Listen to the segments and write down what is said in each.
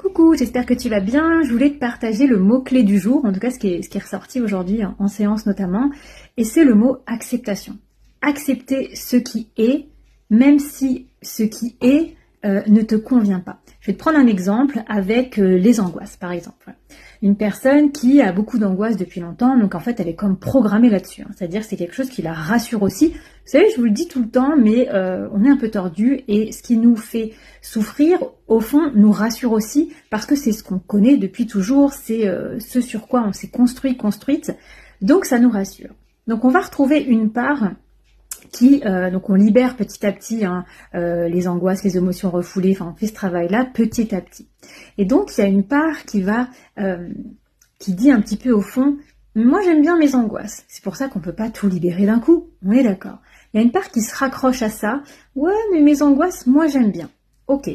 Coucou, j'espère que tu vas bien. Je voulais te partager le mot-clé du jour, en tout cas ce qui est ressorti aujourd'hui en séance notamment, et c'est le mot acceptation. Accepter ce qui est, même si ce qui est ne te convient pas. Je vais te prendre un exemple avec les angoisses, par exemple. Une personne qui a beaucoup d'angoisse depuis longtemps, donc en fait elle est comme programmée là-dessus. C'est-à-dire c'est quelque chose qui la rassure aussi. Vous savez, je vous le dis tout le temps, mais on est un peu tordu et ce qui nous fait souffrir, au fond, nous rassure aussi parce que c'est ce qu'on connaît depuis toujours, c'est ce sur quoi on s'est construite, donc ça nous rassure. Donc on va retrouver une part qui, donc on libère petit à petit les angoisses, les émotions refoulées, enfin on fait ce travail-là petit à petit. Et donc il y a une part qui dit un petit peu au fond, moi j'aime bien mes angoisses, c'est pour ça qu'on peut pas tout libérer d'un coup, on est d'accord. Il y a une part qui se raccroche à ça, ouais mais mes angoisses, moi j'aime bien, ok.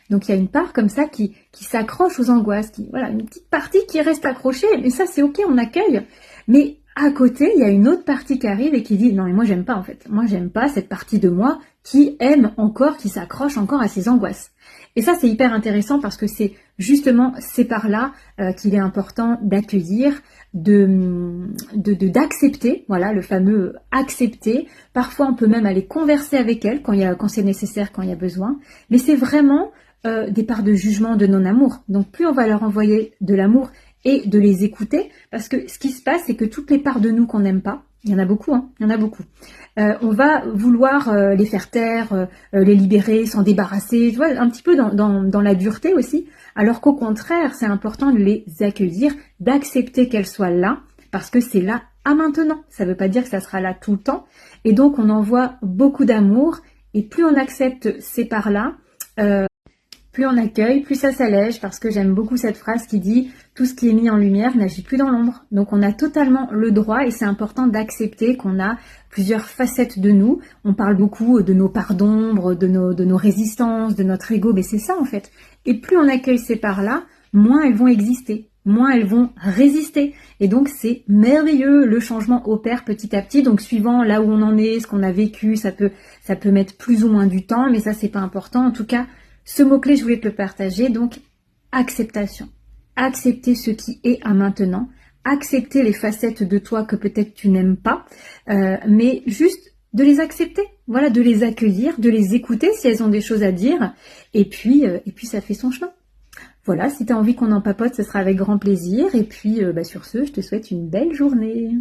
Donc il y a une part comme ça qui s'accroche aux angoisses, voilà, une petite partie qui reste accrochée, mais ça c'est ok, on accueille, mais à côté, il y a une autre partie qui arrive et qui dit non mais moi j'aime pas en fait. Moi j'aime pas cette partie de moi qui aime encore, qui s'accroche encore à ses angoisses. Et ça c'est hyper intéressant parce que c'est justement ces parts-là qu'il est important d'accueillir, d'accepter, voilà le fameux accepter. Parfois on peut même aller converser avec elle quand c'est nécessaire, quand il y a besoin. Mais c'est vraiment des parts de jugement, de non-amour. Donc plus on va leur envoyer de l'amour et de les écouter, parce que ce qui se passe, c'est que toutes les parts de nous qu'on n'aime pas, il y en a beaucoup, il y en a beaucoup, on va vouloir les faire taire, les libérer, s'en débarrasser, tu vois, un petit peu dans la dureté aussi, alors qu'au contraire, c'est important de les accueillir, d'accepter qu'elles soient là, parce que c'est là à maintenant, ça ne veut pas dire que ça sera là tout le temps, et donc on envoie beaucoup d'amour, et plus on accepte ces parts-là, plus on accueille, plus ça s'allège, parce que j'aime beaucoup cette phrase qui dit « tout ce qui est mis en lumière n'agit plus dans l'ombre ». Donc on a totalement le droit et c'est important d'accepter qu'on a plusieurs facettes de nous. On parle beaucoup de nos parts d'ombre, de nos résistances, de notre ego, mais c'est ça en fait. Et plus on accueille ces parts-là, moins elles vont exister, moins elles vont résister. Et donc c'est merveilleux, le changement opère petit à petit. Donc suivant là où on en est, ce qu'on a vécu, ça peut mettre plus ou moins du temps, mais ça c'est pas important. En tout cas, ce mot-clé, je voulais te le partager, donc acceptation. Accepter ce qui est à maintenant, accepter les facettes de toi que peut-être tu n'aimes pas, mais juste de les accepter, voilà, de les accueillir, de les écouter si elles ont des choses à dire, et puis ça fait son chemin. Voilà, si tu as envie qu'on en papote, ce sera avec grand plaisir, et puis sur ce, je te souhaite une belle journée.